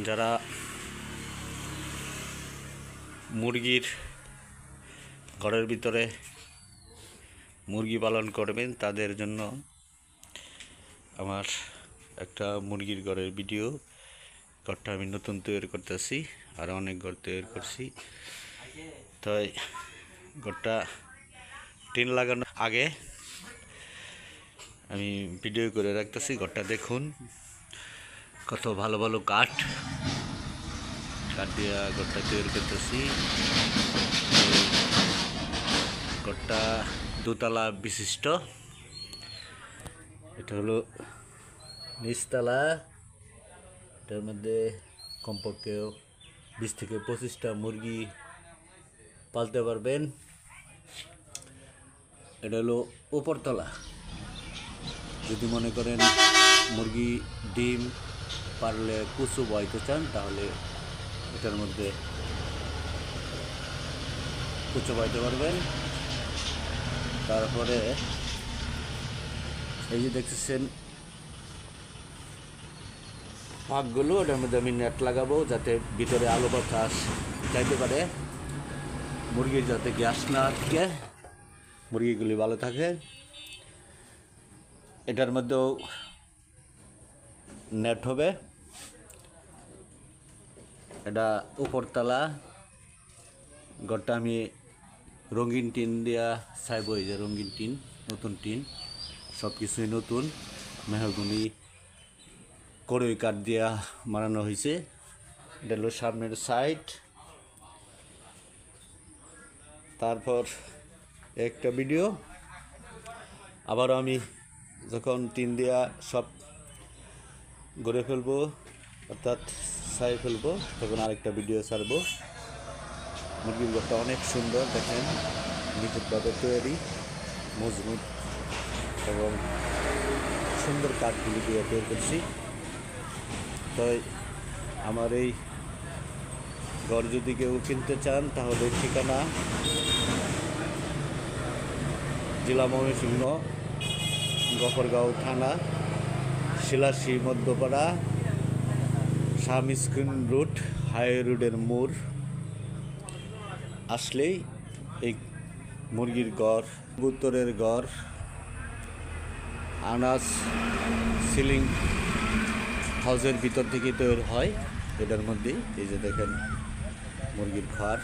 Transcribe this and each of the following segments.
যারা মুরগির ঘরের ভিতরে মুরগি পালন করবেন তাদের জন্য আমার একটা মুরগির ঘরের ভিডিও। ঘরটা আমি নতুন তৈরি করতেছি, আর অনেক ঘর তৈরি করছি। তাই ঘরটা টিন লাগানোর আগে আমি ভিডিও করে রাখতেছি। ঘরটা দেখুন, কত ভালো ভালো কাঠ দিয়ে ঘরটা তৈরি করতেছি। ঘরটা দোতলা বিশিষ্ট। এটা হলো নিচতলা। এটার মধ্যে কমপক্ষে 20 থেকে 25টা মুরগি পালতে পারবেন। এটা হলো উপরতলা। যদি মনে করেন মুরগি ডিম পারলে কুচু বইতে চান, তাহলে এটার মধ্যে কুচু বইতে পারবেন। তারপরে এই যে দেখতেছেন ফাঁকগুলো, ওটার মধ্যে আমি নেট লাগাবো যাতে ভিতরে আলো বাতাস যাইতে পারে, মুরগির যাতে গ্যাস না আটকে মুরগিগুলি ভালো থাকে। এটার মধ্যেও নেট হবে। এটা উপরতলা। ঘরটা আমি রঙিন টিন দিয়া চাইব। এই যে রঙিন টিন, নতুন টিন, সব কিছুই নতুন। মেহগনি কড়ই কাঠ দিয়া বানানো হয়েছে। এটা হলো সামনের সাইড। তারপর একটা ভিডিও আবারও আমি যখন টিন দিয়া সব গড়ে ফেলবো, অর্থাৎ ছাই ফেলবো, তখন আরেকটা ভিডিও ছাড়বো। মুরগির ঘরটা অনেক সুন্দর, দেখেন নিখুঁতভাবে তৈরি, মজবুত এবং সুন্দর কাঠগুলি দিয়ে তৈরি করছি। তাই আমার এই ঘর যদি কেউ কিনতে চান, তাহলে ঠিকানা জেলা ময়মনসিংহ, গফরগাঁও থানা, শিলাসী মধ্যপাড়া, শাহ মিসকিন রোড, হাই রোডের মোড় আসলেই এই মুরগির ঘর, কবুতরের ঘর, আনাজ সিলিং হাউসের ভিতর থেকে তৈরি হয়। এটার মধ্যে এই যে দেখেন মুরগির ঘর,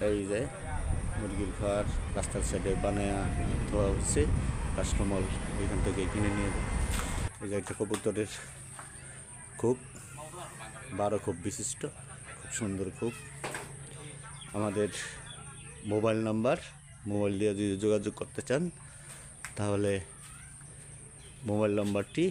এই যে মুরগির ঘর রাস্তার সাইডে বানায়া দেওয়া হচ্ছে। কাস্টমার এখান থেকে কিনে নিয়ে যায়। এই যে একটা কবুতরের খুব 12 খুব বিশিষ্ট, খুব সুন্দর খুব। আমাদের মোবাইল নাম্বার, মোবাইল দিয়ে যদি যোগাযোগ করতে চান, তাহলে মোবাইল নাম্বারটি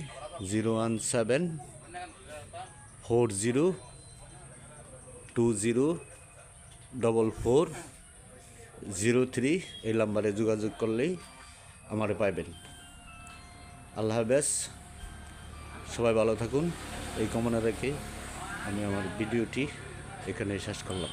017404403। এই নাম্বারে যোগাযোগ করলেই আমারে পাইবেন। আল্লাহ হাফেজ, সবাই ভালো থাকুন এই কামনা রেখে আমি আমার ভিডিওটি এখানে শেষ করলাম।